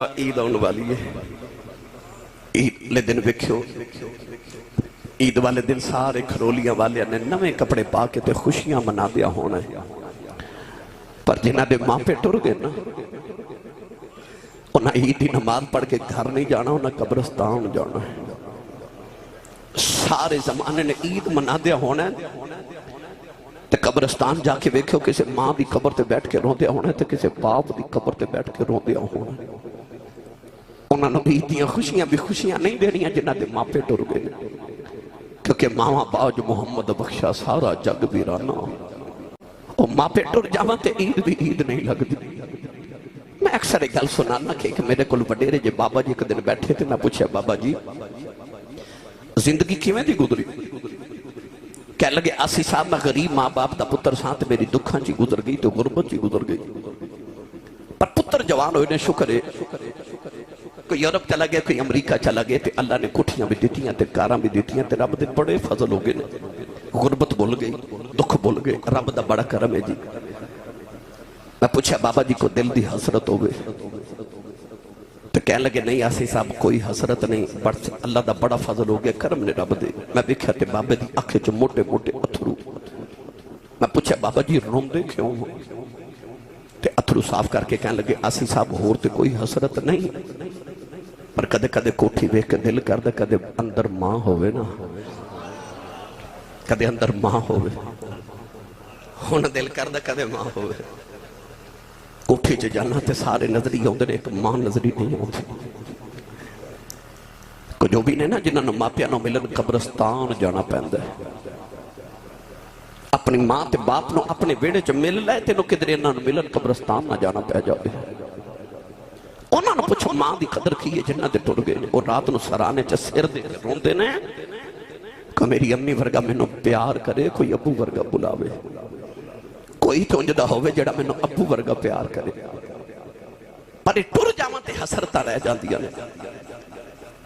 عید آنے والی ہے. عید والے دن ویکھو، عید والے دن سارے کھرولیاں والے نے نویں کپڑے پا کے تے خوشیاں منا دیا ہونا ہے. پر جنہ دے ماں پہ ٹر گئے نا، انہاں عید دی نماز پڑھ کے گھر نہیں جانا، انہاں قبرستان جانا ہے. سارے زمانے نے عید منا دیا ہونا ہے تے قبرستان جا کے ویکھو کسی ماں دی قبر تے بیٹھ کے رو دیا ہونا ہے تے کسی باپ دی قبر تے بیٹھ کے رو دیا ہونا ہے. انہوں نے عید دیاں خوشیاں بھی خوشیاں نہیں دینیاں جنہ دے ماں پہ ٹر گئے، کیونکہ ماں باج محمد بخشا سارا جگ ویرانا. اور ماں پہ ٹر جاواں تے عید بھی عید نہیں لگتی. میں اکثر ایک گل سنانا کہ میرے کول وڈیرے جے بابا جی ایک دن بیٹھے تھے، میں پوچھا بابا جی زندگی کیویں دی گزری؟ کہہ لگے آسی صاحب میں غریب ماں باپ دا پتر ساتھ میری دکھاں چی گزر گئی تو غربت چی گزر گئی. پر پتر جوان ہوئے نے شکر ہے، کوئی یورپ چلا گیا، کوئی امریکہ چلا گیا تے اللہ نے کٹھیاں بھی دیتیاں تے کاراں بھی دیتیاں تے رب دے بڑے فضل ہو گئے نے. غربت بھول گئی، دکھ بھول گئے، رب دا بڑا کرم ہے جی. میں پوچھا بابا جی کو دل دی حسرت ہو گئے؟ تو کہنے لگے نہیں آسی صاحب کوئی حسرت نہیں، اللہ دا بڑا فضل ہو گیا، کرم نے رب دے. میں دیکھا تے بابے دی آنکھیں جو موٹے موٹے اتھرو. میں پوچھا بابا جی روندے کیوں ہو؟ تے اتھرو صاف کر کے کہنے لگے آسی صاحب ہور تے کوئی حسرت نہیں، پر کدے کدے کوٹھی ویکھ کے دل کر دے کدے اندر ماں ہوئے نا، کدے اندر ماں ہوئے. ہن دل کر دے کدے ماں ہوئے. کوٹھی چ جانا تے سارے نظری ہوندے نے، ایک ماں نظری نہیں ہوندی. کو جو بھی نے نا جنہاں نوں ماپیاں نوں ملن قبرستان جانا پیندا ہے. اپنی ماں تے باپ نوں اپنے ویڑے چ مل لے تے نو کدھر انہاں نوں ملن قبرستان نہ جانا پے جاوے. انہاں نوں پوچھو ماں دی قدر کی ہے جنہاں تے ٹر گئے نے. اور رات نو سرانے چ سر دے کے روندے نے کہ میری امی ورگا مینوں پیار کرے، کوئی ابو ورگا بلاوے، کوئی تو انجدہ ہوئے جڑا مینوں ابو ورگا پیار کرے. پر ٹر جاواں تے حسرتاں رہ جاندیاں نے.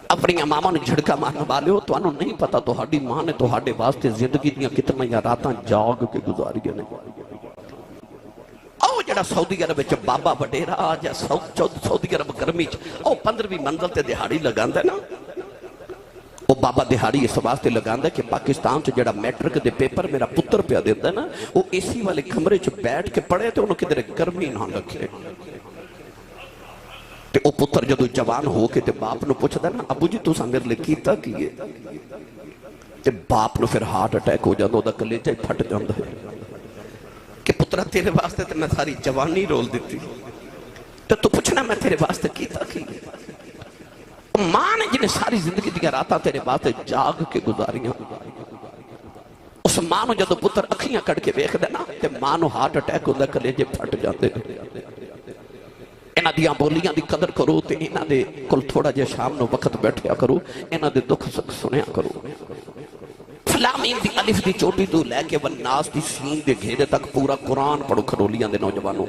اپنی ماما نے جھڑکا مارنا والے ہو تو انہوں نہیں پتا تو ہاڑی ماں نے تو ہاڑے واسطے زندگی دیاں کتنا یا راتاں جاگ کے گزاریاں نے. او جڑا سعودی عرب وچ بابا وڈیرا یا سعودی عرب گرمی چ او 15ویں منزل تے دہاڑی لگاندا ہے نا، وہ بابا دہاڑی اس واسطے لگاندا ہے کہ پاکستان چ جڑا میٹرک دے پیپر میرا پتر پیا دیندا ہے نا، وہ اے سی والے کمرے چ بیٹھ کے پڑھے تے انہوں کدھر گرمی نہ رکھے. تے او پتر جدو جوان ہو کے تے باپ نو پوچھدا نا ابو جی تساں میرے لئے کیتا کیے؟ تے باپ نو پھر ہارٹ اٹیک ہو جاندا، دا کلیجہ پھٹ جاندا ہے کہ پترا تیرے واسطے تے میں ساری جوانی رول دیتی، تے تو پوچھنا میں تیرے واسطے کیتا کیے؟ ماں نے جنہیں ساری زندگی دیا راتاں تیرے واسطے جاگ کے گزاریاں. اس ماں نو جدو پتر اکھیاں کڑ کے ویکھ دے نا تے ماں نو ہارٹ اٹیک ہوندا، کلیجے پھٹ جاندے. انہاں دیاں بولیاں دی قدر کرو تے انہاں دے کل تھوڑا جے شام نو وقت بیٹھیا کرو، انہاں دے دکھ سکھ سنیا کرو. فلامین دی الف دی چوٹی تو لے کے والناس دی سین دے گھیرے تک پورا قرآن پڑھو کھرولیاں دے نوجوانوں.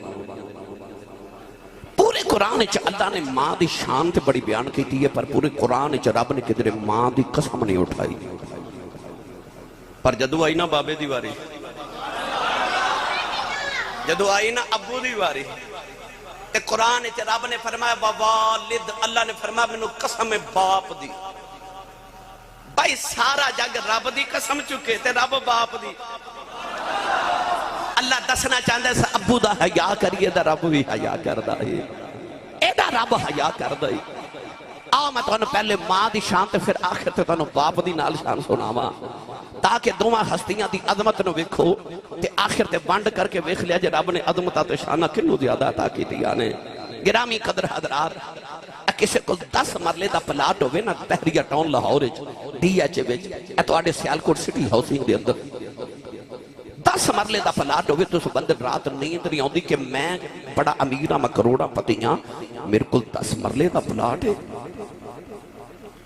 پورے قرآن چ اللہ نے ماں دی شان تے بڑی بیان کیتی ہے، پر پورے قرآن چ رب نے کدھر ماں دی قسم نہیں اٹھائی. پر جدو آئی نا بابے دی واری، جدو آئی نا ابو دی واری، تے قرآن چ رب نے فرمایا ووالد، اللہ نے فرمایا مینوں قسم باپ دی. بھائی سارا جگ رب دی قسم چکے تے رب باپ دی. اللہ دسنا چاہتا ہے ابو دا حیا کریے دا رب بھی حیا کردا ہے، اے دا رب حیا کردا ہے. آؤ میں تانوں پہلے ماں دی شان تے پھر آخر تے تانوں باپ دی نال شان سناواں، تاکہ دوواں ہستیاں دی عظمت نو ویکھو تے آخر تے ونڈ کر کے ویکھ لیا جے رب نے عظمتاں تے شاناں کنوں زیادہ عطا کیتیاں نے. گرامی قدر حضرات، کسی کو 10 مرلے دا پلاٹ ہوئے نا تحریہ ٹاؤن لاہور ڈی ایچ وچ، اے تواڈے سیالکوٹ سٹی ہاؤسنگ دے اندر 10 مرلے دا پلاٹ ہوئے تو اس بندے رات نیند نہیں آندی کہ میں بڑا امیر ہاں، میں کروڑا پتی ہاں، میرے کل 10 مرلے دا پلاٹ ہے.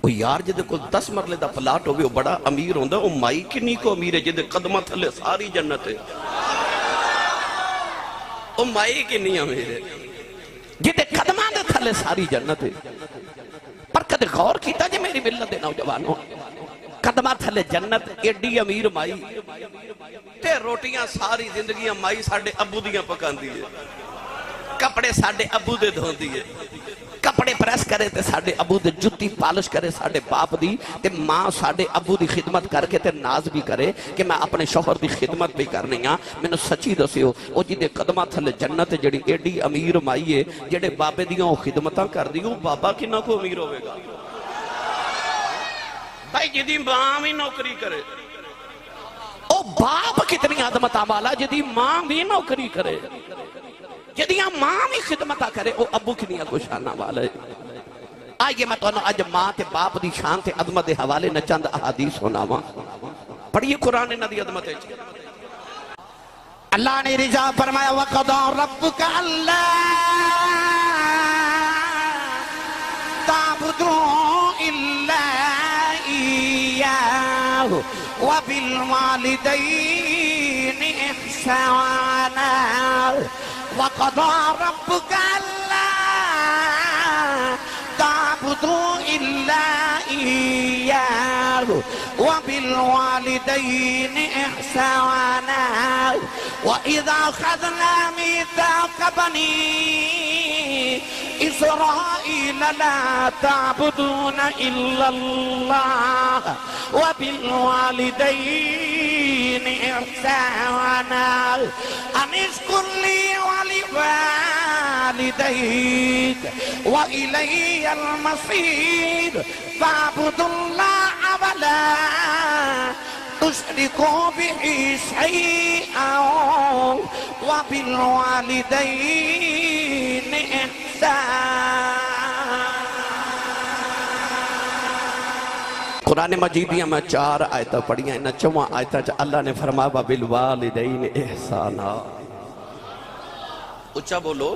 وہ یار جدے کل 10 مرلے دا پلاٹ ہوئے وہ بڑا امیر ہوندا، وہ مائی کنی کو امیر ہے جدے قدمہ تھلے ساری جنت ہے. وہ مائی کنی امیر ہے جدے قدمہ دے تھلے ساری جنت ہے. پر کدے غور کیتا جے میری ملت دے نوجوانوں، قدمہ تھلے جنت ایڈی امیر مائی تے روٹیاں ساری زندگیاں مائی ساڑھے ابو دیاں پکان دیئے، کپڑے ساڑھے ابو دے دھون دیئے. کپڑے پریس کرے تے ساڈے ابو دے جُتی پالش کرے ساڈے باپ دی تے ماں ساڈے ابو دی خدمت کر کے تے ناز بھی کرے کہ میں اپنے شوہر دی خدمت بھی کرنی ہاں مینوں سچی دسیو او جی دے قدماں تھلے جنت جڑی ایڈی امیر مائی ہے جڑے بابے دیاں او خدمتاں کر دی او بابا کنا کو امیر ہوے گا بھائی جدی ماں بھی نوکری کرے او باپ کتنی عظمتاں والا جدی ماں بھی نوکری کرے جدیاں ماں بھی خدمتاں کرے او ابو کنیا کو شانہ والا ہے آئیے میں تو انہوں اج ماں تے باپ دی شان تے عظمت دے حوالے نہ چند احادیث ہونا ماں پڑھئے قرآن ندی عظمت ہے اللہ نے رضا فرمایا وَقَضَى رَبُّكَ أَلَّا تَعْبُدُوا إِلَّا إِيَّاهُ وَبِالْوَالِدَيْنِ إِحْسَانًا وَقَضَى رَبُّكَ أَلَّا تعبدوا إلا إياه وبالوالدين إحسانا وإذا أخذنا ميثاق بني إسرائيل لا تعبدون إلا الله وبالوالدين إحسانا أن اشكر لي ولوالديك وإلي المصير فاعبدوا الله ولا تشركوا به شيئا وبالوالدين إحسانا قرآن مجیدیاں میں 4 آیتہ پڑھیاں انہاں 4 آیتہ اللہ نے فرمایا وَبِالْوَالِدَيْنِ إِحْسَانًا اچھا بولو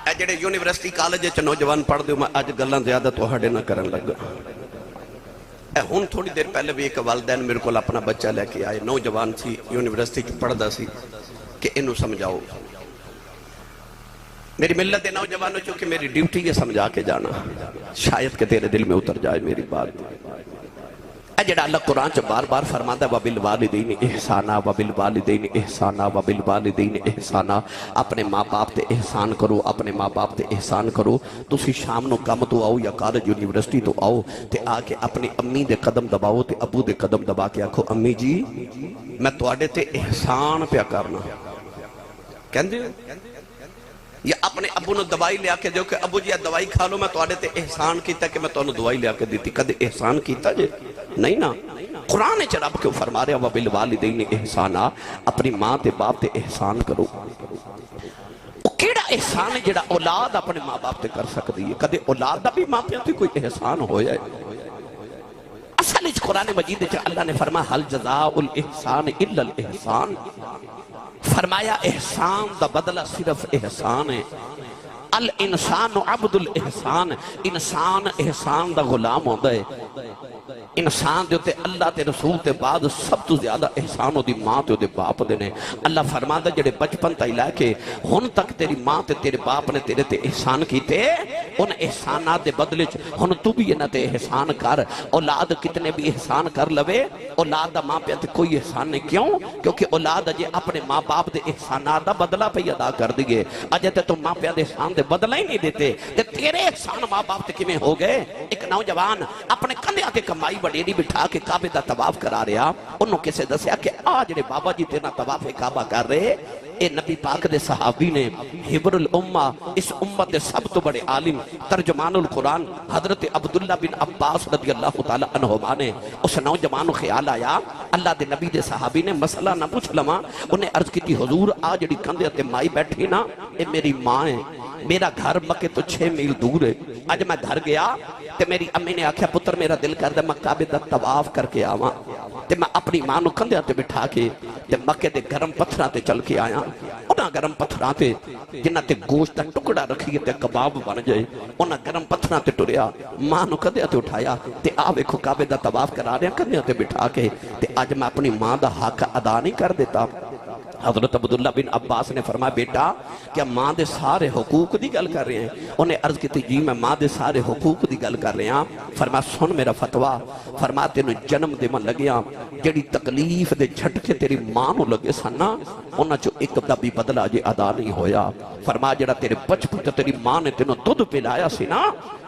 اے جڑے یونیورسٹی کالج وچ نوجوان پڑھ دیو میں اج گلاں زیادہ تہاڈے نہ کرن لگا اے ہن تھوڑی دیر پہلے بھی ایک والدین میرے کول اپنا بچہ لے کے آئے نوجوان سی یونیورسٹی وچ پڑھدا سی کہ اینو سمجھاؤ میری ملت دے نوجوانوں چونکہ میری ڈیوٹی یہ سمجھا کے جانا شاید کہ تیرے دل میں اتر جائے میری بات اے جڑا اللہ قرآن چ بار بار فرماتا ہے وَبِالْوَالِدَيْنِ إِحْسَانًا وَبِالْوَالِدَيْنِ إِحْسَانًا وَبِالْوَالِدَيْنِ إِحْسَانًا اپنے ماں باپ تے احسان کرو اپنے ماں باپ تے احسان کرو تسی شام نو کم تو آؤ یا کالج یونیورسٹی تو آؤ تے آ کے اپنی امی دے قدم دباؤ تے ابو دے قدم دبا کے آکھو امی جی میں تواڈے تے احسان پیا کرنا کہندے یا اپنے ابو نے دوائی لیا کے دیو کہ ابو جی دوائی کھا لو میں تواڈے تے احسان کیتا کہ میں تانوں دوائی لیا کے دیتی کدے احسان کیتا جے نہیں نا قرآن چ رب کیوں فرما رہا وَبِالْوَالِدَيْنِ إِحْسَانًا اپنی ماں تے باپ تے احسان کرو وہ کیڑا احسان ہے جڑا اولاد اپنے ماں باپ تے کر سکتی ہے کدے اولاد دا بھی ماں پیاں تے کوئی احسان ہو جائے اصل اس قرآن مجید چ اللہ نے فرمایا حل جزاء الاحسان الا الاحسان فرمایا احسان دا بدلہ صرف احسان ہے الانسان عبد الاحسان انسان احسان دا غلام ہوتا ہے انسان دے ہوتے اللہ تے رسول تے بعد سب تو زیادہ احسان ہو دی ماں تے ہو دے باپ دے نے اللہ فرماتا جڑے بچپن تا لے کے ہن تک تیری ماں تے تیرے باپ نے تیرے تے احسان کیتے ان احسانات دے بدلے ہن تو بھی انہاں تے احسان کر اولاد کتنے بھی احسان کر لوے اولاد دا ماں پہ تے کوئی احسان نہیں کیوں کیونکہ اولاد اجے اپنے ماں باپ دے احسانات دا بدلہ پہ ادا کر دیے اجے تے تو ماں پہ دے احسان دے بدلہ ہی نہیں دیتے تے تیرے احسان ماں باپ تے کیویں ہو گئے ایک نوجوان اپنے کندھیاں تے کمائی وڈیری بٹھا کے کعبے دا طواف کرا رہا انہوں کسے دسیا کہ آج جڑے بابا جی تیرا طواف کعبہ کر رہے اے نبی پاک دے صحابی نے حبر الامہ اس امت دے سب تو بڑے عالم ترجمان القرآن حضرت عبداللہ بن عباس رضی اللہ تعالیٰ عنہما نے اس نوجوانوں خیال آیا اللہ دے نبی دے صحابی نے مسئلہ نہ پوچھ لما انہیں عرض کی تھی حضور آج جڑی کندھے تے مائی بیٹھی نا اے میری ماں ہے میرا گھر مکے تو 6 میل دور ہے آج میں گھر گیا تے میری امی نے آکھیا پتر میرا دل کر دے میں کعبے دا طواف کر کے آواں تے میں اپنی ماں نو کندھیاں تے بٹھا کے تے مکے دے گرم پتھراں تے چل کے آیا انہاں گرم پتھراں تے جنہاں تے گوشت دا ٹکڑا رکھیے تے کباب بن جائے انہاں گرم پتھراں تے ٹریا ماں نو کندھیاں تے اٹھایا تے آ ویکھو کعبے دا طواف کرا رہے ہیں کندھیاں تے بٹھا کے تے اج میں اپنی ماں دا حق ادا نہیں کر دیتا حضرت عبداللہ بن عباس نے فرمایا بیٹا کیا ماں دے سارے حقوق دی گل کر رہے ہیں؟ انہیں عرض کی تھی جی میں ماں دے سارے حقوق دی گل کر رہے ہیں۔ فرمایا سن میرا فتوہ، فرمایا تینوں جنم دے من لگیا جڑی تکلیف دے جھٹکے تیری ماں نو لگے سنا انہاں چو ایک دا بھی بدلہ جے ادا نہیں ہویا۔ فرمایا جڑا تیرے بچپن تے تیری ماں نے تینوں دودھ پلایا سی نا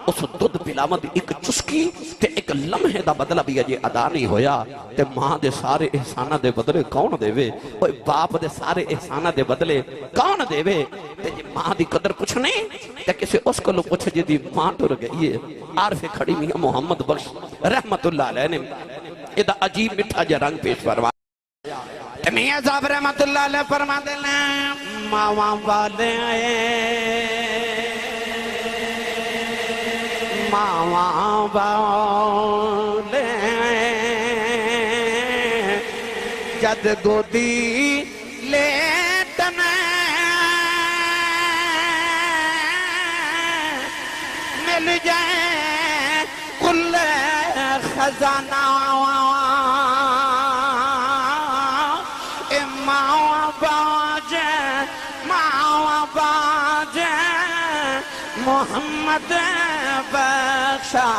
اس دودھ پلاون دی ایک چسکی تے ایک لمحے دا بدلہ بھی اجے ادا نہیں ہویا۔ تے ماں دے سارے احسانہ دے بدلے کون دے وے؟ اوہ باپ دے سارے احسانہ دے بدلے کون دے وے؟ تے جی ماں دی قدر کچھ نہیں تے کسے اس کو لو پوچھ جی دی ماں ٹر گئی ہے۔ عارف کھڑی میاں محمد بخش رحمت اللہ علیہ نے ادھا عجیب مٹھا جا رنگ پیش فرمایا۔ میاں صاحب رحمت اللہ علیہ فرما دینا ماں والے ماں والے جد گودی لیٹنے مل جائے کل خزانہ محمد بخشا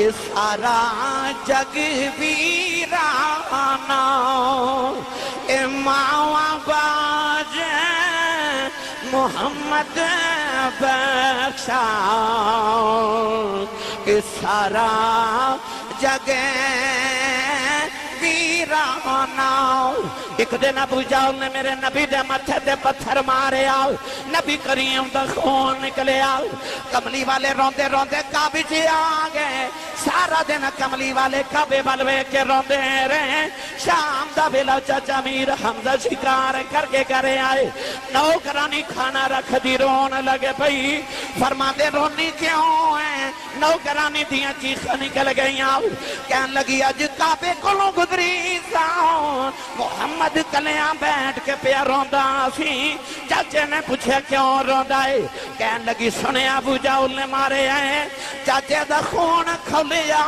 اس سارا جگ ویرانا امام باج محمد بخشا اس سارا جگ ویرانا۔ ایک دن ابو جہل نے میرے نبی دے متھے دے پتھر مارے آؤ، نبی کریم دا خون نکلے آؤ، کملی والے روندے روندے کعبے چ آ گئے، سارا دن کملی والے کعبے والے کے روندے رہے۔ شام دا ویلا چچا میر حمزہ شکار کر کے گھرے آئے، نوکرانی کھانا رکھ دی رون لگے بھئی، فرما دے رونی کیوں ہے؟ نوکرانی دیاں چیخیں نکل گئی آؤ، کہن لگی اج کعبے کولوں گزری ساؤ، محمد کلیاں بیٹھ کے پیا روندا سی۔ چاچے نے پوچھا کیوں روندا ہے؟ کہن لگی سنے ابو جہل نے مارے ہیں، چاچے دا خون کھولیا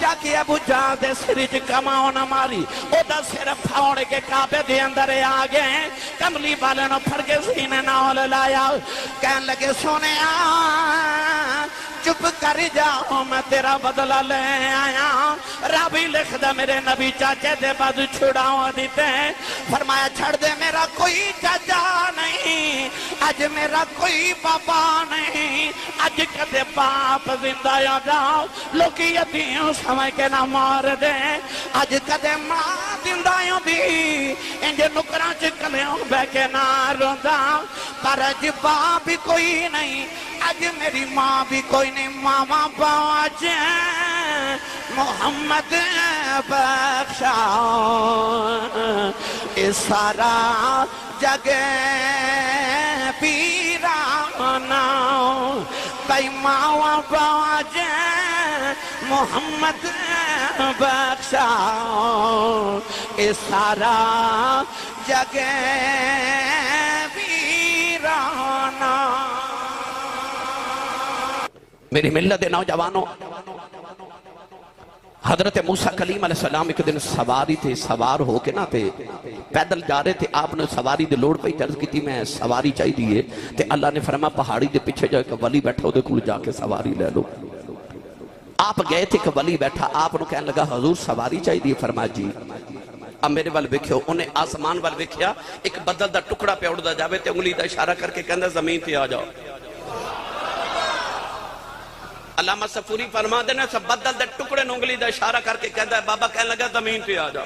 جا کے ابو جہل دے سر وچ کماؤ نہ ماری، او دا سر پھاڑ کے کعبے دے اندر آ گئے۔ کملی والے نو پھڑ کے سینے نال لایا، کہن لگے سنیا چپ کر جاؤ میں تیرا بدلہ لے آیا۔ رابی لکھ دا میرے نبی چاچے دے بعد چھڑاؤ دیتے، فرمایا چھڑ دے میرا کوئی چاچا نہیں، آج میرا کوئی بابا نہیں، آج کدے باپ زندہ یا جاؤ لوگ یتیم سمجھ کے نہ مار دے، آج کدے ماں زندہ یا بھی انجھے نکران چکلیوں بے کے نہ روندا، پر آج باپ بھی کوئی نہیں، آج میری ماں بھی کوئی نہیں، ماما باج محمد بخشا اس سارا جگ پیرانا، بھائی ماما باج محمد بخشا اس سارا جگ پیرانا۔ میری ملت نوجوانوں، حضرت موسیٰ کلیم علیہ السلام ایک دن سواری تھے، سوار ہو کے نہ تھے پیدل جا رہے تھے، آپ نے سواری دے لوڑ پہ چرز کی تھی میں سواری چاہی دیئے تے اللہ نے فرما پہاڑی دے پیچھے جا کہ ولی بیٹھا ہو دے کل جا کے سواری لے لو۔ آپ گئے تھے کہ ولی بیٹھا، آپ نے کہنے لگا حضور سواری چاہی دیئے، فرما جی۔ اب میرے وال بکھیو، انہیں آسمان وال بکھیا ایک بدل دا ٹکڑا پہ اڑ دا جاوے تے انگلی دا اشارہ کر کے کہندہ زمین پہ آ جاؤ۔ علامہ صفوری فرما دینا سب بدل دے ٹکڑے نونگلی دا اشارہ کر کے کہتا ہے بابا کہنے لگا زمین پہ آ جا،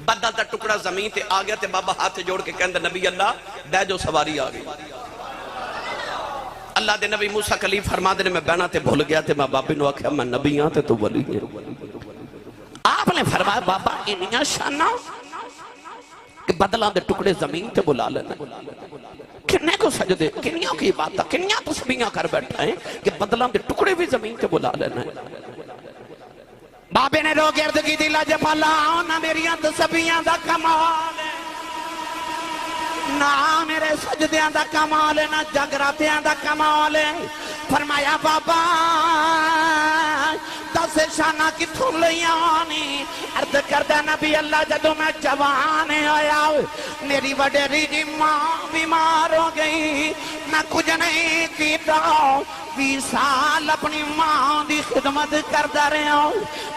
بدل دا ٹکڑا زمین پہ آ گیا تے بابا ہاتھ جوڑ کے کہتا نبی اللہ دے جو سواری آ گئی۔ اللہ دے نبی موسیٰ کلیم فرما دینے میں بہنا تے بھول گیا تے میں بابی نو آکھیا میں نبی آتے تو ولی ہے۔ آپ نے فرمایا بابا انیاں شانہ کہ بدلان دے ٹکڑے زمین تے بلا لینا، کنے کو سجدے کنیاں کی بات تھا، کنیاں تسبیحاں کر بیٹھا ہے کہ بدلان دے ٹکڑے بھی زمین تے بلا لینا ہے۔ بابے نے رو گرد کی دل جفالا نہ میریاں تسبیحاں دا کمال ہے، نہ میرے سجدیاں دا کمال ہے، نہ جگراتیاں دا کمال ہے۔ فرمایا بابا دس واسے شانہ کتھوں لیانی عرض کردہ نبی اللہ جدو میں جوان آیا میری وڈیری جی ماں بیمار ہو گئی میں کچھ نہیں کیتا 20 سال اپنی ماں دی خدمت کردہ رہے ہوں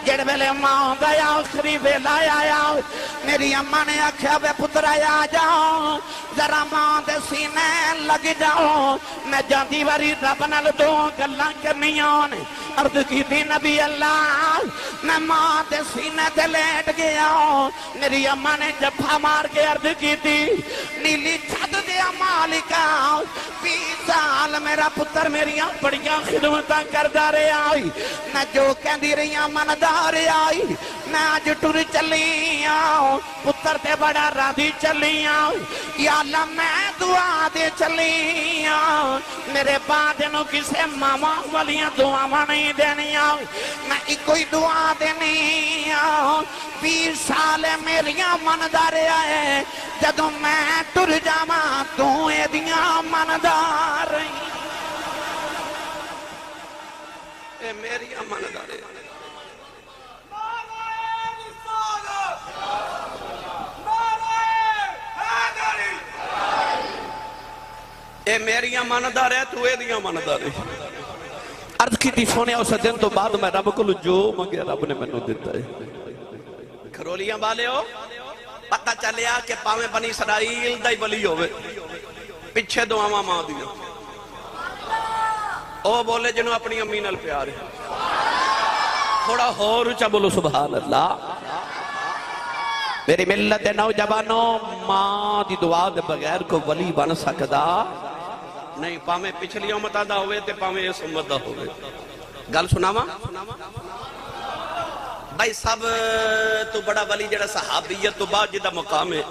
جڑ ویلے ماں گیا آخری ویلا آیا میری اماں نے آکھیا بے پتر آیا جاؤ ذرا ماں دے سینے لگ جاؤ میں جاندی واری رب نال دو گلاں کرنیاں نے عرض کی تھی نبی اللہ میں ماں دے سینے تے لیٹ گیا میری اماں نے جفا مار کے عرض کی تھی نیلی چھت دیا مالکا 20 سال میرا پتر میریاں بڑیاں خدمتاں کردہ رہے آئی میں جو کہندی رہیاں مندار آئی میں آج ٹر چلی آؤں پتر تے بڑا راضی چلی آؤں یا اللہ میں دعا دے چلی آؤں میرے بعد نو کسے ماما والیاں دعا نہیں دینی آؤں میں ایک کوئی دعا دینی آؤں 20 سال میریاں مندار آئے جدو میں ٹر جاما تو اے دیاں مندار اے میری اماندار اے میری اماندار ہے تو اے دی اماندار ہے عرض کی تھی سونے اس دن تو بعد میں رب کو جو مانگے رب نے میں نے دیتا ہے کھرولیاں بالے ہو پتہ چلیا کہ پاویں بنی اسرائیل دائی ولی ہوئے پچھے دعاواں ماں دیا او بولے جنہوں اپنی امی نال پیار ہے تھوڑا اور اچھا بولو سبحان اللہ میری ملت نوجوانوں ماں دی دعا دے بغیر کو ولی بن سکدا نہیں پاویں پچھلی امت دا ہوئے تے پاویں اس امت دا ہوئے گل سناواں بھائی سب تو بڑا ولی جڑا صحابیت تو بعد جدا مقام ہے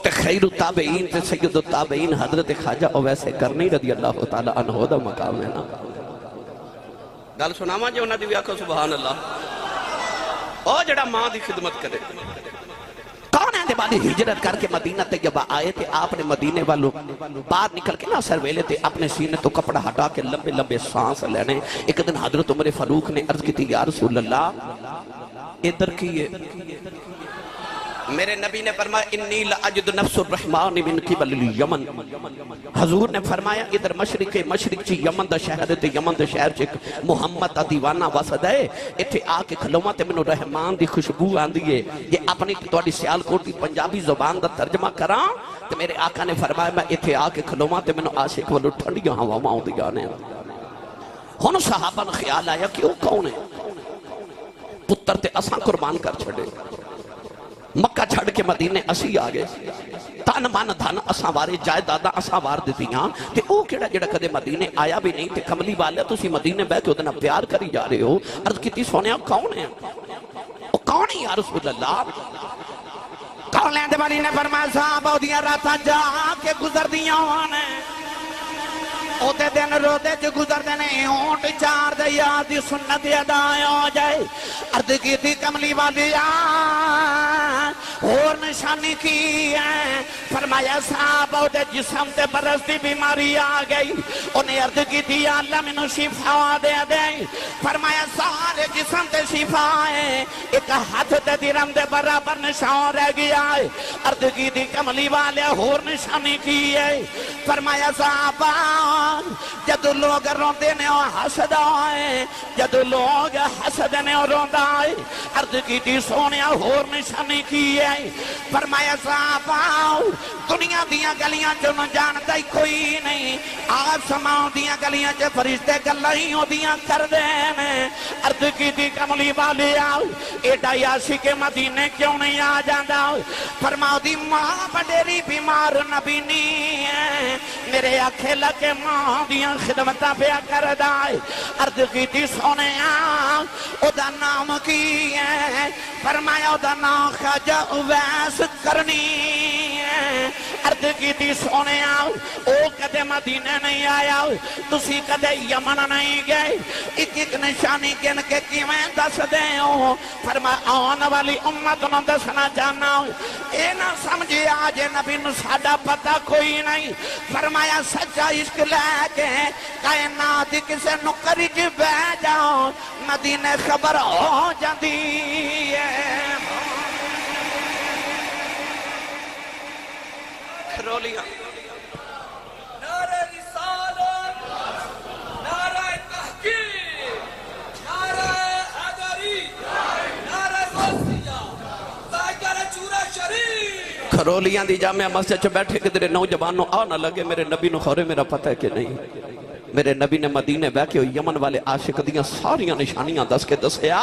تے خیر التابعین تے سید التابعین حضرت خواجہ اویس کرنی رضی اللہ تعالی عنہ دا مقام ہے نا گل سناواں جو انہاں دی آکھو سبحان اللہ او جڑا ماں دی خدمت کرے کون ہے دے بعد ہجرت کر کے مدینہ طیبہ آئے تھے آپ نے مدینے والوں باہر نکل کے نا سر ویلے تھے اپنے سینے تو کپڑا ہٹا کے لمبے لمبے سانس لینے ایک دن حضرت عمر فاروق نے عرض کی تھی یا رسول اللہ ادھر کیے میرے نبی نے فرمایا انی لأجد نفس الرحمن من قبل الیمن حضور نے فرمایا ادھر مشرق چی یمن دا شہر تے یمن دا شہر چی محمد دا دیوانہ وسد ہے اتھے آکے کھلومہ تے منو رحمان دی خوشبو آندی ہے یہ اپنی توڑی سیال کوٹی پنجابی زبان دا ترجمہ کران تو میرے آقا نے فرمایا میں اتھے آکے کھلومہ تے منو عاشق ولو ٹھنڈیاں ہوا ماؤں دی گانے ہونو صحابہ نے خیال آیا کہ وہ کون ہے پتر تے اساں قربان کر چھڑے مکہ چھڑ کے مدینے اسی آگے تن من دھن اساں وارے جائیداداں اساں وار دیتیاں تے او کیڑا جڑا کدے مدینے آیا بھی نہیں تے کملی والے تسی مدینے بیٹھ کے ادنا پیار کری جا رہے ہو عرض کیتی سونیا کون ہے او کون ہے یا رسول اللہ کون لیندے والی نے فرمایا صحابہ دیاں راتاں جا کے گزر دیاں نے او دے دن رو دے جو گزر دینے اونٹ چار دے یاد دی سنت ادا ہو جائے عرض کی تھی کملی والی اور نشانی کی ہے فرمایا صحابہ دے جسم تے برستی بیماری آ گئی انہیں عرض کی تھی یا اللہ منو شفا دے دے فرمایا سارے جسم تے شفا ہے ایک ہاتھ تے درم دے برابر نشان رہ گیا ہے عرض کی تھی کملی والے اور نشانی کی ہے فرمایا صحابہ جدو لوگ روندے نے اور حسد آئے جدو لوگ حسد نے اور روندہ آئے عرض کی تھی سونے اور نشانی کی ہے فرمایا صحابہ دنیا دیاں گلیاں جو نہ جانتا ہی کوئی نہیں آسمان دیاں گلیاں جو فرشتے گلائیوں دیاں کر دینے عرض کی تھی کملی والی آؤ ایڈا یاسی کے مدینے کیوں نہیں آ جاندہ فرماؤ دی ماں بڑیری بیمار نبی نہیں ہے میرے آنکھیں لگے ماں دیاں خدمتہ پیا کر دائے عرض کی تھی سونے آؤ او دا نام کی ہے فرمایا او دا نام خواجہ اویس کرنی ہے عرض کی تھی سونے آؤ او کدے مدینے نہیں آیا تسی کدے یمن نہیں گئے ایک ایک نشانی گن کے کیویں دس دے ہو فرمایا آن والی امت نو دسنا جانا اے نہ سمجھے آج نبی نو ساڈا پتہ کوئی نہیں فرمایا سچا عشق لے کے کائنات کسے نکری جی بہ جاؤ مدینے خبر ہو جاندی ہے کھرولیاں نعرہ رسالت نعرہ تحقیق نعرہ حیدری نعرہ غوثیہ زائقہ چورہ شریف کھرولیاں دی جامعہ مسجد چ بیٹھے کدھر نوجوانوں آ نہ لگے میرے نبی نو خورے میرا پتہ ہے کہ نہیں میرے نبی نے مدینے بہ کے یمن والے عاشق دیاں ساریاں نشانیاں دس کے دسیا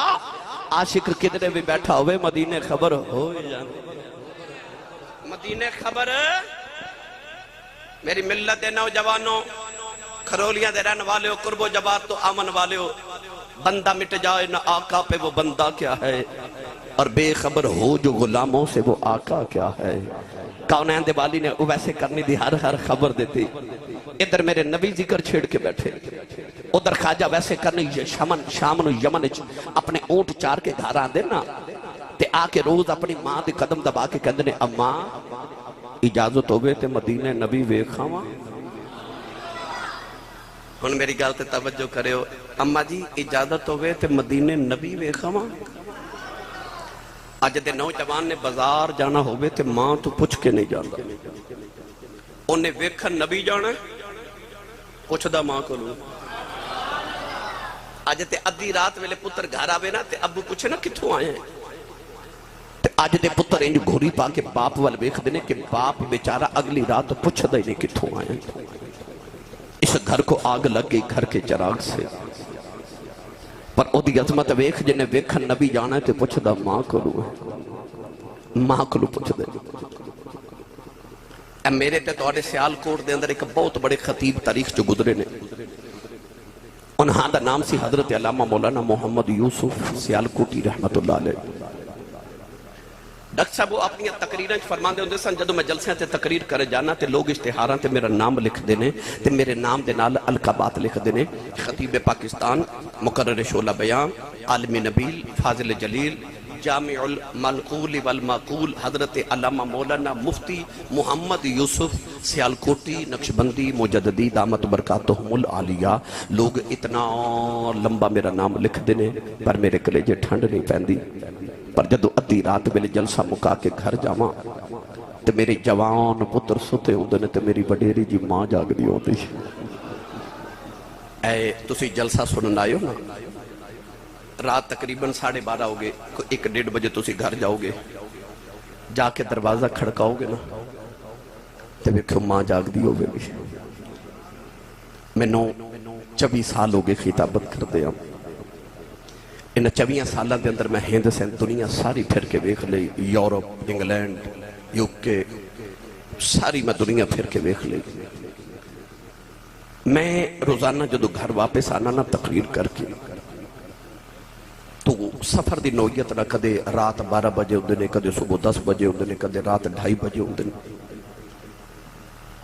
عاشق کدھر بھی بیٹھا ہوئے مدینے خبر ہو جاندی مدینے خبر میری ملت دے نوجوانوں کھرولیاں دے رہن والے ہو قرب و جبات تو آمن والے ہو بندہ مٹ جائے نہ آقا پہ وہ بندہ کیا ہے اور بے خبر ہو جو غلاموں سے وہ آقا کیا ہے کونین دے والی نے ویسے کرنی دی ہر خبر دیتی ادھر میرے نبی ذکر چھیڑ کے بیٹھے ادھر خواجہ ویسے کرنی شام نو یمن اپنے اونٹ چار کے گھر آن دینا تے آ کے روز اپنی ماں دے قدم دبا کے کہندے نے اماں اجازت ہوئے تے مدینے نبی ویکھاواں ہن میری گل تے توجہ کرے ہو اماں جی اجازت ہوئے تے مدینے نبی ویکھاواں اج دے نوجوان نے بازار جانا ہوئے تے ماں تو پوچھ کے نہیں جاندا انہیں ویکھن نبی جانا پوچھ دا ماں کو لوں اج تے ادھی رات ویلے پتر گھر آوے نا تے ابو پوچھے نا کتھوں آئے ہیں آج دے پتر انج گھوری پا کے باپ وال ویکھ دینے کہ باپ بیچارہ اگلی رات پوچھ دے نہیں کتھوں آئے اس گھر کو آگ لگ گئی گھر کے چراغ سے پر او دی عظمت ویکھ جنہیں ویکھن نبی جانا ہے تے پوچھ دا ماں کو لوں ماں کو لوں پوچھ دے اے میرے تے توڑے سیال کوٹ دے اندر ایک بہت بڑے خطیب تاریخ جو گزرے نے انہاں دا نام سی حضرت علامہ مولانا محمد یوسف سیال کوٹی رحمت اللہ علیہ ڈاکٹر صاحب وہ اپنی تقریریں فرمان دے ہوندے سن جدو میں جلسے تے تقریر کرے جانا تے لوگ اشتہاراں تے میرا نام لکھ دینے تے میرے نام دے نال القابات لکھ دینے خطیب پاکستان مقرر شعلہ بیان عالم نبیل فاضل جلیل جامع المنقول والمعقول حضرت علامہ مولانا مفتی محمد یوسف سیالکوٹی نقشبندی مجددی دامت برکاتہم العالیہ لوگ اتنا لمبا میرا نام لکھ دینے پر میرے کلیجے ٹھنڈ نہیں پہندی پر جدو ادھی رات میرے جلسہ مکا کے گھر جاواں تے میری جوان پتر ستے ہوندے نے تے میری وڈیری جی ماں جاگ دی ہوندی اے تسی جلسہ سنن آئے ہو نا رات تقریباً 12:30 ہو گئے 1-1:30 بجے تسی گھر جاؤ گے جا کے دروازہ کھڑکاؤ گے نا تے ویکھو ماں جاگ دی ہوگی میں 24 سال ہو گئے خطابت کر دیا ان 24 سالہ دے اندر میں ہند سین دنیا ساری پھر کے ویکھ لئی یورپ انگلینڈ یوکے ساری میں دنیا پھر کے ویکھ لئی میں روزانہ جدو گھر واپس آنا نا تقریر کر کے تو سفر دی نوعیت نہ کدے رات 12 بجے ہوندے نے کدے صبح 10 بجے ہوندے نے کدے رات 2:30 بجے ہوندے نے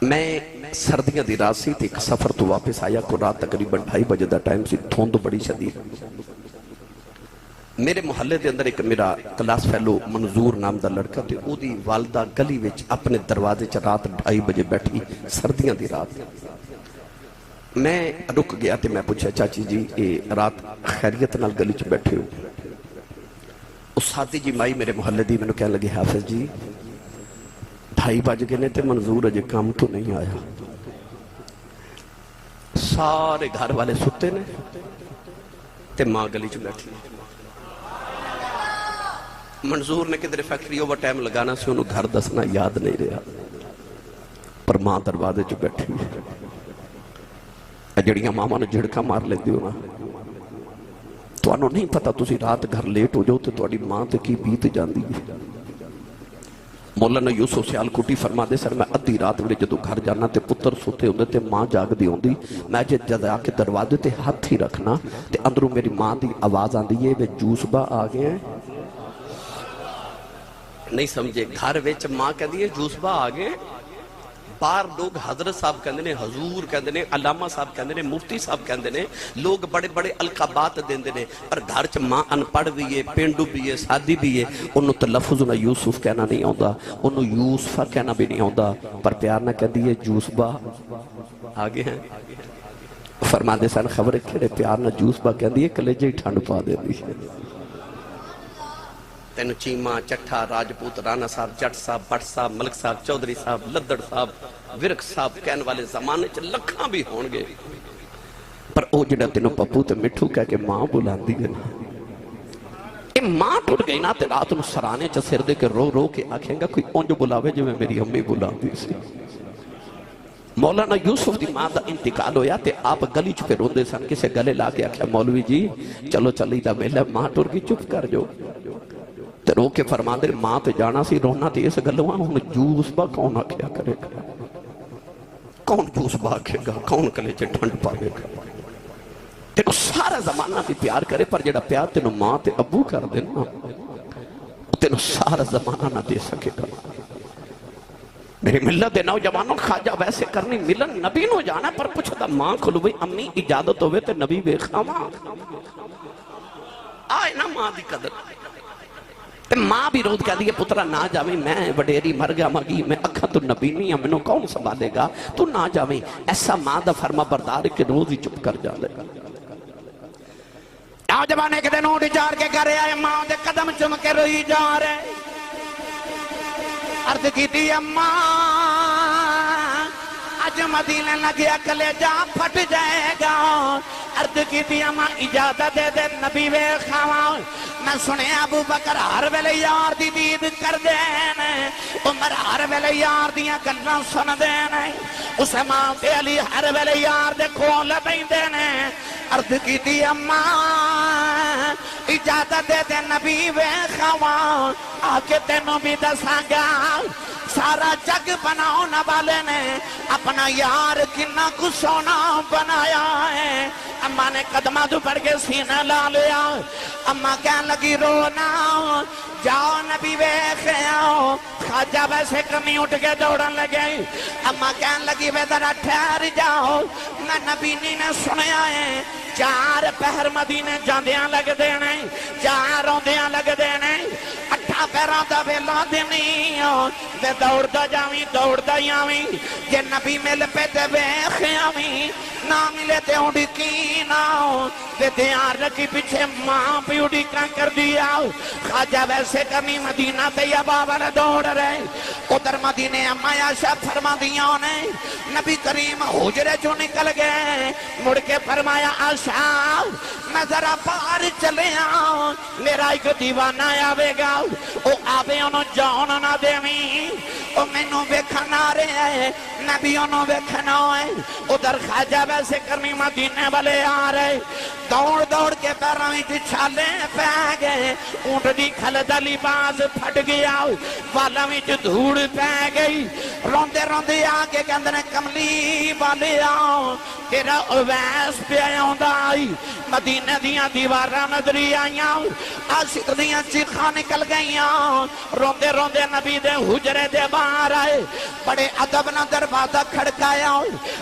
میں سردیاں دی رات سی تے ایک سفر تو واپس آیا کو رات تقریباً 2:30 بجے دا ٹائم سی دھند بڑی شدید میرے محلے دے اندر ایک میرا کلاس فیلو منظور نام دا لڑکا تے او دی والدہ گلی وچ اپنے دروازے چ رات 2:30 بجے بیٹھی سردیاں دی رات میں رک گیا تے میں پوچھا چاچی جی اے رات خیریت نال گلی چ بیٹھے ہو اس ساتھی جی مائی میرے محلے دی میں کہنے لگے حافظ جی 2:30 بج گئے نے تے منظور اجے کام تو نہیں آیا سارے گھر والے ستے نے تے ماں گلی چ بیٹھی منظور نے کدھر فیکٹری اوور ٹائم لگانا سے انہوں گھر دسنا یاد نہیں رہا پر ماں دروازے چ بیٹھی جڑیاں ماما نے جھڑکا مار لیندی ہو نا تو انہوں نہیں پتا تسی رات گھر لیٹ ہو جاؤ تو تواڈی ماں تے کی بیت جاندی ہے مولانا یوسف سیالکوٹی فرما دے سر میں ادھی رات ویلے جدو گھر جانا تے پتر سوتے ہوندے تے ماں جاگ دی ہوندی میں جد آ کے دروازے تے ہاتھ ہی رکھنا تے اندروں میری ماں دی آواز آندی ہے وے جوس با آ گئے ہیں نہیں سمجھے گھر وچ ماں کہندی ہے جوس با آ گئے باہر لوگ حضرت صاحب کہندے نے، حضور کہندے نے، علامہ صاحب کہندے نے، مفتی صاحب کہندے نے، لوگ بڑے بڑے القابات دیندے نے، پر گھر چ ماں ان پڑھ بھی ہے، پینڈو بھی ہے، سادی بھی ہے، انہوں تلفظ نہ یوسف کہنا نہیں آندا، انہوں یوسفہ کہنا بھی نہیں آندا، پر پیار نہ کہہ دیئے جوسبہ آگے ہیں فرما دے سان خبر کھڑے پیار نہ جوسبہ کہہ دیئے کلیجے ہی ٹھنڈ پا دے دی تینو چیمہ، چٹھا، راجپوت، رانا صاحب، جٹ صاحب، بٹ صاحب، ملک صاحب، چودری صاحب، لدڑ صاحب، ورک صاحب کہنے والے زمانے چ لکھاں بھی ہون گے، پر او جڑا تینو پپو تے مٹھو کہہ کے ماں بلان دی گنا اے ماں ٹوٹ گئی نا تے رات نو سرانے چا سر دے کے رو رو کے آکھیں گا کوئی اونج بلاوے جو میں میری امی بلان دی سی مولانا یوسف دی ماں دا انتقال ہویا تے آپ گلی چ پہ روندے سن کسے گلے لا کے آکھیا مولوی جی چلو چلی دا میلہ ماں ٹوٹ گئی چپ کر جو تے رو کے فرما دے ماں تے جانا سی رونا تے اس گلوان ہوں جوس با کون آکھیا کرے گا کون جوس با آکھے گا کون کلے چے ٹھنڈ پاوے گا تینو سارا زمانہ بھی پیار کرے پر جڑا پیار تینو ماں تے ابو کر دینا تینو سارا زمانہ نہ دے سکے گا میری ملت دے نوجوانوں خواجہ ویسے کرنی ملن نبی نو جانا پر پوچھتا ماں کھلو بھئی امی اجازت ہوئے تے نبی بے خواہ آئے نا ماں دی قدر تے ماں بھی رود کہہ دیئے پترہ نہ جاویں میں وڈیری مر گیا مگی میں اکھا تو نبی نہیں ہمیں کون سنبھالے گا تو نہ جاویں ایسا ماں دا فرما بردار کے روز ہی چپ کر جا لے گا نوجوانے کے دن اونٹ چار کے گھرے آئے ماں دے قدم چم کے روئی جا رہے عرض کی دی اماں آج مدینہ لگیا کلے جا پھٹ جائے گا عرض کی دی اماں اجازت دے دے نبی وے خواہ میں سنے ابو بکر ہر ویلے یار دی دید کر دینے عمر ہر ویلے یار دیا گلنا سن دینے عثمان تے علی ہر ویلے یار دے کھول بین دینے عرض کی دی اماں اجازت دے دے نبی وے خواہ آکے تینوں بھی دسانگا سارا جگ بناؤنا والے نے اپنا یار کنہ کو سونا بنایا ہے اماں نے قدمہ تو پڑھ کے سینہ لا لیا اماں کہنے لگی رونا جاؤ نبی ویکھے آؤ خواجہ ویسے کمی اٹھ کے دوڑن لگے اماں کہنے لگی وے ذرا ٹھہر جاؤ میں نبی نے سنیا ہے چار پہر مدینے جاندیاں لگ دینے چار روندیاں لگ دینے اٹھا پیران دا ویلا دینی وے دوڑ دا جاویں جے نبی مل پہ تے ویکھے آویں نہ ملے تے اونڈی کی ناؤ تے دیار رکھی پیچھے ماں پی اونڈی کان کر دیا خواجہ ویسے کرنی مدینہ تے یا بابا نے دوڑ رہے ادھر مدینے اماں عائشہ فرما دیا انہیں نبی کریم حجرے جو نکل گئے مڑ کے فرمایا عائشہ میں ذرا باہر چلے آؤں میرا ایک دیوانہ آوے گا او آوے انہوں جاؤں نہ دیویں او مینوں ویکھنا رہے نبی انہوں ویکھنا ہے ادھر خواجہ ویسے کرنی مدینے والے آ رہے دوڑ کے پیراں وچ چھالے پہ گئے اونٹ دی کھلدا لباس پھٹ گیا والاں وچ دھوڑ پہ گئی روندے آگے کہندے نے کملی والے آؤ تیرا اویس پہ آوندا آئی مدینے دیاں دیواراں نظری آئیاں عاشق دیاں چیخاں نکل گئیاں روندے نبی دے حجرے دے باہر آئے بڑے ادب نہ دروازہ کھڑکایا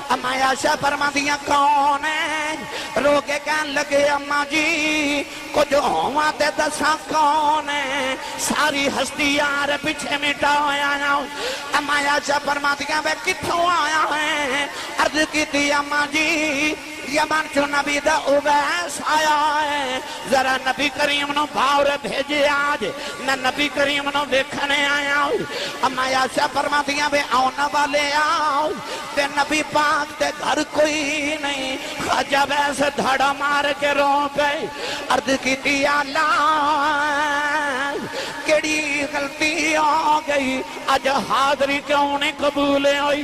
اماں عائشہ فرماندیاں کون ہے رو کے کہن لگے اماں جی کچھ ہوا تے دساں کون ہے ساری ہستی یار پیچھے مٹا ہویا اماں عائشہ فرماندیاں وے کتھوں آیا ہے عرض کی تھی اماں جی یمن چو نبی دا اویس آیا ہے ذرا نبی کریم نو باور بھیجے آج نہ نبی کریم نو دیکھنے آیا اما عائشہ فرماتی ہیں بے آنا والے آؤ تے نبی پاک دے گھر کوئی نہیں خواجہ ویسے دھڑا مار کے رو گئے عرض کی تھی اللہ کیڑی غلطی آ گئی اج حاضری کیوں نہیں قبول ہوئی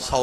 100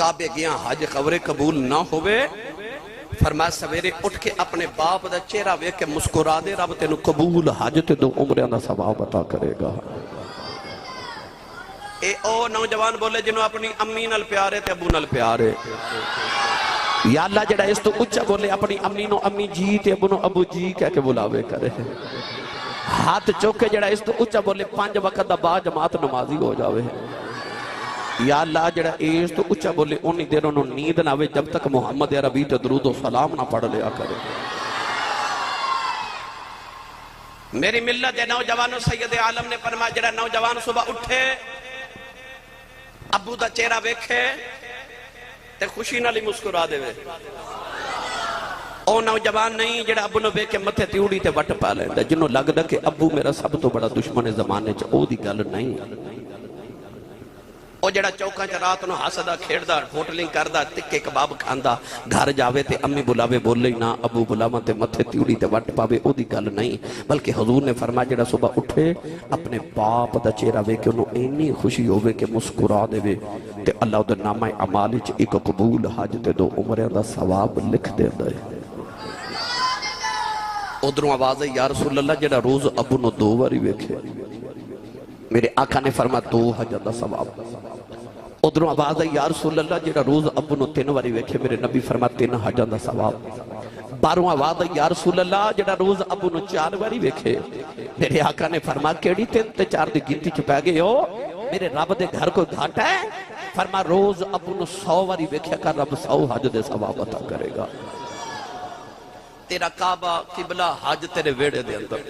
کعبے گیا حج قبر قبول نہ ہوئے، فرمایا سویرے اٹھ کے اپنے باپ دا چہرہ ویکھ کے مسکرا دے، رب تینوں قبول حج تے 2 عمریں دا ثواب عطا کرے گا۔ اے او نوجوان بولے جنہوں اپنی امی نال پیارے تے ابو نال پیارے، یا اللہ جڑا اس تو اچھا بولے اپنی امی نو امی جی تے ابو نو ابو جی کہہ کے بلاوے کرے، ہاتھ چوکے جڑا اس تو اچھا بولے 5 وقت دا با جماعت نمازی ہو جاوے، یا اللہ جڑا اس تو اچھا بولے انہی دیر انہوں نیند نہ ہوئے جب تک محمد عربی تے درود و سلام نہ پڑھ لیا کرے۔ میری ملت نوجوانوں سید عالم نے فرمایا جڑا نوجوان صبح اٹھے ابو دا چہرہ ویکھے تے خوشی نہ لی مسکرا دے وے، او نوجوان نہیں جڑا ابو نو ویکھے متھے تیوڑی تے وٹ پا لیندا، جنہوں لگدا کہ ابو میرا سب تو بڑا دشمن زمانے چ او دی گل نہیں، او جڑا چوکاں چ رات نو ہسدا کھیڑدا ہوٹلنگ کردا تکے کباب کھاندا گھر جاوے تے امی بلاوے بولے نہ ابو بلاواں تے متھے تیوڑی تے وٹ پاوے او دی گل نہیں، بلکہ حضور نے فرمایا جڑا صبح اٹھے اپنے باپ دا چہرہ ویکھ کے انہوں اینی خوشی ہوے کہ مسکرا دے تے اللہ دے نامہ اعمال وچ ایک قبول حج تے 2 عمریں دا ثواب لکھ دیندا ہے۔ ادھروں آواز ہے یا رسول اللہ جڑا روز ابو نو 2 واری ویکھے، میرے آقا نے فرمایا 2 حج دا ثواب۔ ادھروں آواز ہے یا رسول اللہ جڑا روز ابو نو 3 واری ویکھے، میرے نبی فرمایا 3 حج دا ثواب۔ باروں آواز ہے یا رسول اللہ جڑا روز ابو نو 4 واری ویکھے، میرے آقا نے فرمایا کیڑی 3 تے 4 دی گنتی چ پے گئے ہو، میرے رب دے گھر کوئی گھاٹا ہے؟ فرمایا روز ابو نو 100 واری ویکھے کر رب 100 حج دے ثواب عطا کرے گا۔ تیرا کعبہ قبلہ حج تیرے ویڑے دے اندر۔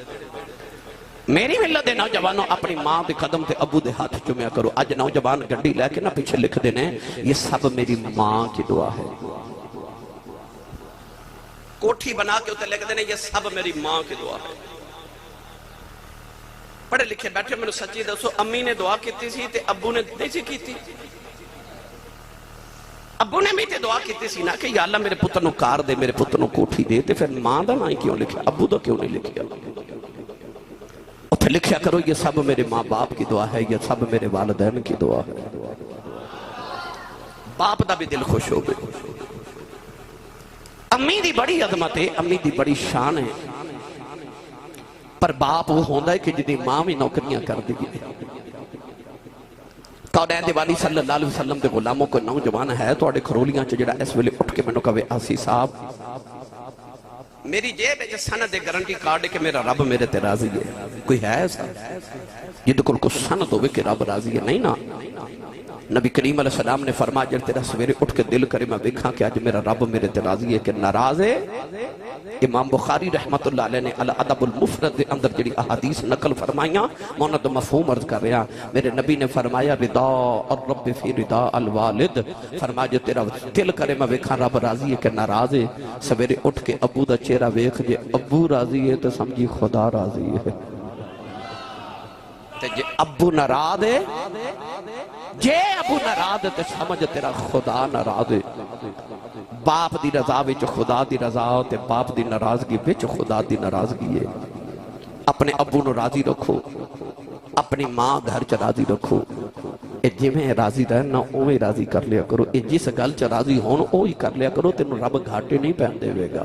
میری ملت دے نوجوانوں اپنی ماں دے قدم تے ابو دے ہاتھ چومیا کرو۔ آج نوجوان گنڈی لے کے نہ پیچھے لکھ دینے یہ سب میری ماں کی دعا ہے، کوٹھی بنا کے اسے لکھ دینے یہ سب میری ماں کی دعا ہے۔ پڑھے لکھے بیٹھے میں نے سچی دسو امی نے دعا کیتی سی تے ابو نے نہیں سی کیتی؟ ابو نے بھی تے دعا کیتی سی نا کہ یا اللہ میرے پتر نو کار دے، میرے پتر نو کوٹھی دے، تے پھر ماں دا نہ کیوں لکھیا، ابو دا کیوں نہیں لکھیا؟ اتھے لکھیا کرو یہ سب میرے ماں باپ کی دعا ہے، یہ سب میرے والدین کی دعا ہے۔ باپ دا بھی دل خوش ہو گئے۔ امی دی بڑی عظمت ہے، امی دی بڑی شان ہے، پر باپ وہ ہوندہ ہے کہ جنہی ماں بھی نوکریاں کر دی گئی۔ کونین دیوانی صلی اللہ علیہ وسلم دے غلاموں کو نوجوان ہے تو اڑے کھرولیاں چا جڑا اس ویلے اٹھ کے میں نے کہا آسی صاحب میری جیب ہے سند گارنٹی کارڈ ہے کہ میرا رب میرے تے راضی ہے، کوئی ہے ایسا جدو کل کو سند ہوئے کہ رب راضی ہے؟ نہیں نا۔ نبی کریم علیہ السلام نے فرمایا جب تیرا سویرے اٹھ کے دل کرے میں دیکھا کہ آج میرا رب میرے تے راضی ہے کہ ناراض ہے۔ امام بخاری رحمت اللہ علیہ نے الادب المفرد دے اندر جڑی احادیث نقل فرمائیاں موند مفہوم عرض کر رہا، میرے نبی نے فرمایا رضا الرب فی رضا الوالد، فرمایا جو تیرا دل کرے میں دیکھا رب راضی ہے کہ ناراض ہے، سویرے اٹھ کے ابو دا چہرہ ویکھ جے ابو راضی ہے تو سمجھی خدا راضی ہے، جے ابو ناراض ہے جے ابو ناراض ہے تو سمجھ تیرا خدا ناراض ہے۔ باپ دی رضا وچ خدا دی رضا تے باپ دی ناراضگی وچ خدا دی ناراضگی ہے۔ اپنے ابو نو راضی رکھو، اپنی ماں گھر چ راضی رکھو، اے جویں راضی رہنا اوویں راضی کر لیا کرو، اے جس گل چ راضی ہون اوہی کر لیا کرو، تینوں رب گھاٹے نہیں پہن دے گا۔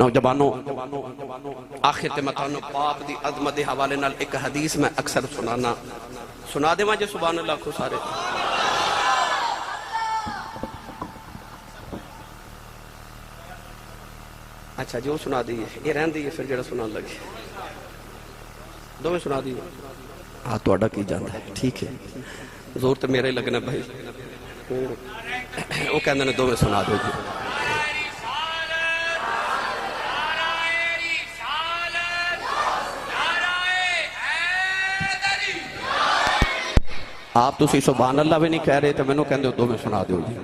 نوجوانوں آخر تے میں تانوں پاک دی عظمت دے حوالے نال ایک حدیث میں اکثر سنا دے ماں سبحان اللہ کو سارے۔ اچھا جو سنا دیئے یہ رہن دیئے پھر جڑا سنا لگے دو میں سنا دیئے ہاں تو اڈا کی جانا ہے ٹھیک ہے، زور تو میرے ہی لگنا بھائی، وہ کہندے نے دو میں سنا دو جی۔ آپ تو سی سبحان اللہ بھی نہیں کہہ رہے تو میں نے کہندے دو میں سنا دو جی۔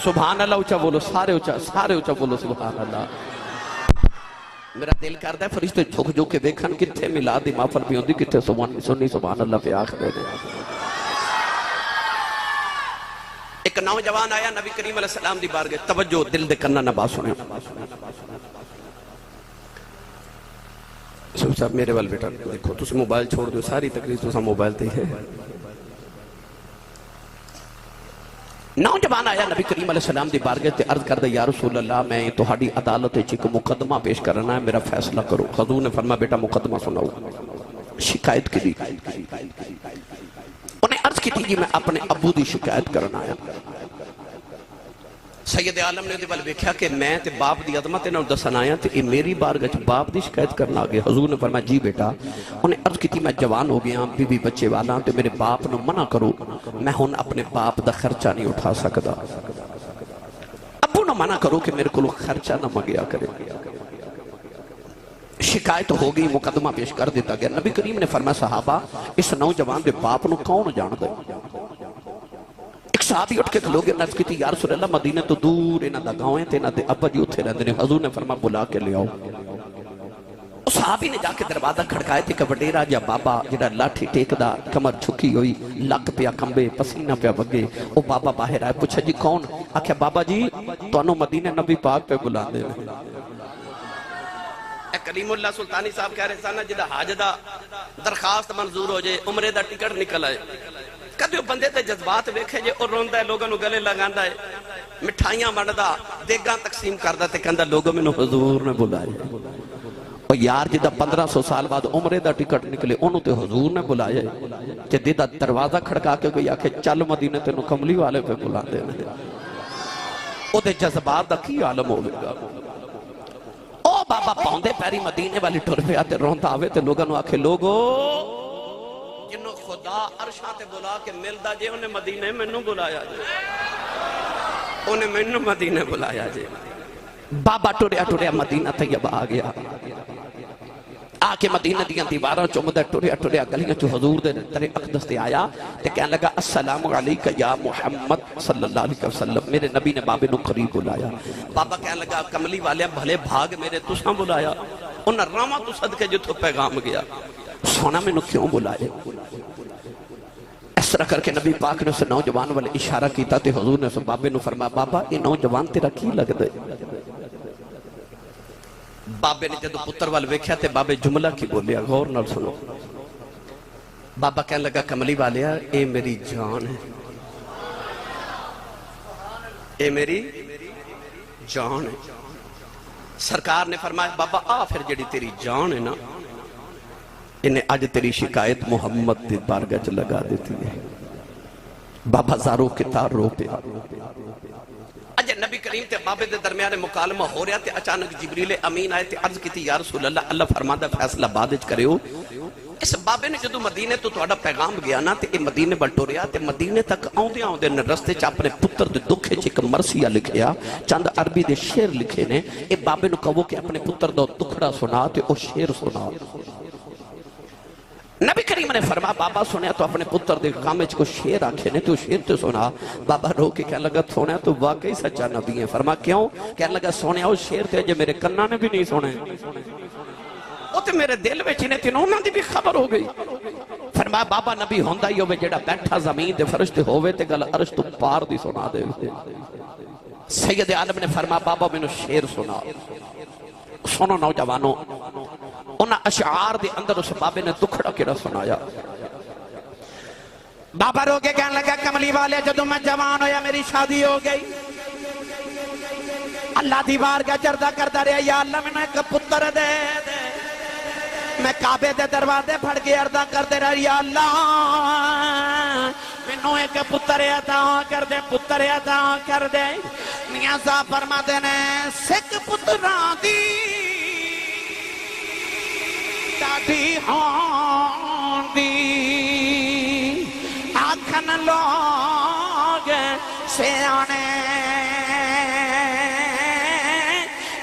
سبحان اللہ اچھا بولو، سارے اچھا بولو سبحان اللہ۔ میرا دل کرتا ہے فرشتے جھک جھک کے دیکھن کتھے میلاد دی محفل بھی ہوندی، کتھے سنی سبحان اللہ پہ آخر دے۔ ایک نوجوان آیا نبی کریم علیہ السلام دی بارگاہ، توجہ دل دے کرنا نہ بات سنے۔ صاحب میرے وال بیٹا دیکھو تسی موبائل چھوڑ دو، ساری تقریر تسا موبائل تے ہے۔ نوجوان آیا نبی کریم علیہ السلام دی بارگاہ تے عرض کردہ یا رسول اللہ میں تہاڈی عدالت وچ ایک مقدمہ پیش کرنا ہے میرا فیصلہ کرو حضور نے فرمایا بیٹا مقدمہ سناؤ شکایت کی دی انہیں عرض کی تھی میں اپنے ابو دی شکایت کرنا آیا سید عالم نے دیوال ویکھیا کہ میں تے باپ دی عظمت انہوں دسن آیا تے میری بارگاہ باپ دی شکایت کرنا آگے حضور نے فرمایا جی بیٹا انہیں عرض کی تھی میں جوان ہو گیا بی بی بچے والا تے میرے باپ نو منع کرو میں ہن اپنے باپ دا خرچہ نہیں اٹھا سکدا ابو نو منع کرو کہ میرے کو خرچہ نہ مگیا کرے شکایت ہو گئی مقدمہ پیش کر دیتا گیا نبی کریم نے فرمایا صحابہ اس نوجوان دے باپ نو کون جان دے ایک صحابی اٹھ کے کھلوگے نفس کی تھی یا رسول اللہ مدینہ تو دور انہ دا گاؤں ہیں تینہ دے ابا جی اتھے رہنے حضور نے فرمایا بلا کے لے آؤ اس صحابی نے جا کے دروازہ کھڑکائے تھے کہ وڈیرا جا بابا جڑا لاٹھی ٹیک دا کمر جھکی ہوئی لک پیا کمبے پسینہ پیا وگے او بابا باہر آئے پوچھا جی کون آکھیا بابا جی تو انہوں مدینہ نبی پاک پہ بلا دے کریم اللہ سلطانی صاحب کہہ رہے سانا جدہ حاجدہ درخواست منظور ہو جائے عمرے دا ٹکٹ نکل آئے کدیو بندے تے جذبات ویکھے جے اور روندہ ہے لوگوں نو گلے لگاندہ ہے مٹھائیاں مندہ دیگاں تقسیم کردہ تے کندہ لوگوں میں نو حضور نے بلائے اور یار جدہ 1500 سال بعد عمرے دا ٹکٹ نکلے انہوں تے حضور نے بلائے کہ دیدہ دروازہ کھڑکا کے گئی آکھے چل مدینہ تے نو کملی والے پہ بلا دینے او دے جذبات دا کی عالم ہو گا او بابا پاؤندے پیری مدینے والی ٹر پہ آتے رونتا آوے تے لوگاں نو آکھے لوگو جنہوں خدا عرشاں تے بلا کے ملدا جے انہیں مدینے میں نو بلایا جے انہیں میں نو مدینے بلایا جے بابا ٹوریا مدینہ طیبہ آ گیا آکے مدینہ دیاں دیواروں چومدہ ٹوریا گلیاں چو حضور دے ترے اقدس دے آیا تے کہنے لگا السلام علیکہ یا محمد صلی اللہ علیہ وسلم میرے نبی نے بابے نو قریب بلایا بابا کہنے لگا کملی والے بھلے بھاگ میرے تساں بلایا انہاں راما تو صدقے جو تو پیغام گیا سونا میں نو کیوں بلائے اس طرح کر کے نبی پاک نے اسے نوجوان والے اشارہ کیتا تے حضور نے اسے بابے نو فرمایا بابا یہ نوجوان تیرا کی لگ دے بابے نے جدو پتر وال ویکھیا تے بابے جملہ کی بولیا غور نال سنو بابا کہنے لگا کملی والیا اے میری جان ہے اے میری جان ہے سرکار نے فرمایا بابا آ پھر جڑی تیری جان ہے نا انہیں آج تیری شکایت محمد دی بارگاہ لگا دیتی ہے بابا زارو کتار رو پہ اجھے نبی کریم تے بابے دے درمیان مکالمہ ہو رہا تے اچانک جبریل امین آئے تے عرض کی تھی یا رسول اللہ اللہ فرماندہ فیصلہ بادج کرے ہو اس بابے نے جدو مدینے تو تھوڑا پیغام گیا نا تے مدینے بلٹو رہا تے مدینے تک آؤں دے رستے چا اپنے پتر دے دکھے چک مرسیہ لکھیا چند عربی دے شیر لکھے نے اے بابے نے کہو کہ اپنے پتر دے دکھڑا سنا تے او شیر سنا نبی کریم نے فرما بابا سنیا تو اپنے پتر دے غامج کو شیر آکھے نے تو شیر تو سنا بابا رو کے کہنے لگا سنیا تو واقعی سچا نبی ہے فرما کیوں کہنے لگا سنیا وہ شیر تھے جو میرے کنہ نے بھی نہیں سنے وہ تو میرے دل میں چینے تھی انہوں نے بھی خبر ہو گئی فرما بابا نبی ہوندہ ہی ہوئے جڑا بیٹھا زمین دے فرشتے ہوئے تے گل عرش تو پار دی سنا دے سید عالم نے فرما بابا میں نے شیر سنا سنو نوجوانوں انہاں اشعار دے اندر اس بابے نے دکھڑا کیڑا سنایا بابا رو کے کہنے لگا کملی والے جدو میں جوان ہویا میری شادی ہو گئی اللہ دیوار کا چردہ کرتا رہا یا اللہ میں نے ایک پتر دے دے میں کعبے دے دروازے پھڑ کے عرضہ کرتے رہا یا اللہ میں نو ایک پتر عطا کر دے میاں صاحب فرما دینے سکھ پتران دی دادی ہون دی آکھن لوگ سیانے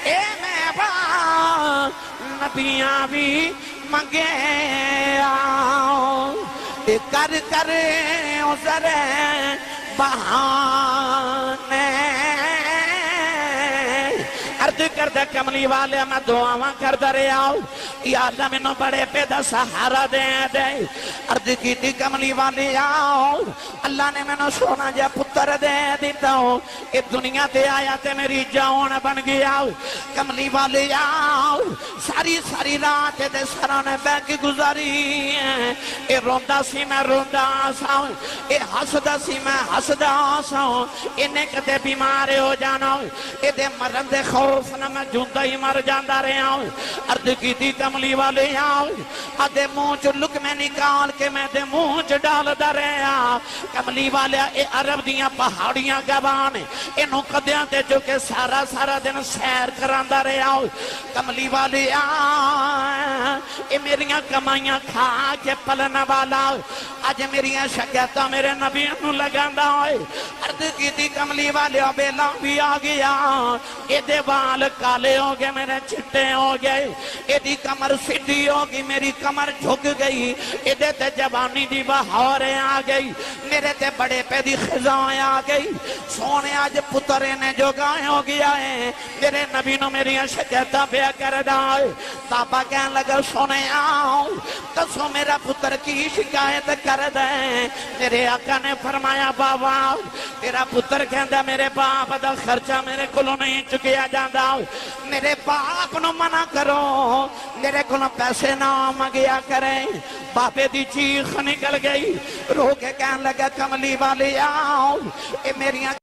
اے میں با نبیاں بھی منگے آؤ کر عذر بہانے عرض عرض کردہ کملی والے میں دعاواں کردہ رہے آؤ یا اللہ میں نو بڑے پیدا سہارا دے دے عرض کی تھی کملی والے آؤ اللہ نے میں نو سونا جا پتر دے دیتا ہوں کہ دنیا تے آیا تے میری جاؤن بن گیا کملی والے آؤ ساری رات دے سرانے بے کی گزاری اے روندہ سی میں روندہ آساؤں اے حسدہ سی میں حسدہ آساؤں انہیں کتے بیمارے ہو جانا اے دے مرن دے خوف نہ میں جھوندہ ہی مر جاندہ رہے آؤں عرض کی تھی کملی والے آؤں آدھے مونچ لک میں نکال کے میں دے مونچ ڈال دا رہے آؤں کملی والے اے عرب دیاں پہاڑیاں گوانے انہوں قدیاں تے جو کہ سارا دن سیر کراندہ رہے آؤں کملی والے آؤں اے میریاں کمائیاں کھا کے پلنا والا آج میریاں شکیتہ میرے نبی انہوں لگاندہ ہوئے عرض کی تھی کملی والے بیلا بھی آ گیا اے دے وال کالے ہو گئے میرے چھٹے ہو گئے اے دی کمر سیدھی ہو گئی میری کمر جھک گئی اے دے تے جوانی دی بہاریں آ گئی میرے تے بڑے پہ دی خزائیں آ گئی سونے آج پترے نے جو گائیں ہو گیا ہے میرے نبی نو میری شکیتہ پہ کر دائے تابا کہنے لگا سونے آؤ تسو میرا پتر کی شکایت کر دیں میرے آقا نے فرمایا بابا تیرا پتر کہندہ میرے باپ دا خرچہ میرے کلوں نہیں چکیا جاندہ میرے باپ نو منع کرو میرے کلوں پیسے نہ مگیا کریں باپے دی چیخ نکل گئی رو کے کہنے لگا کملی والی آؤ اے میریاں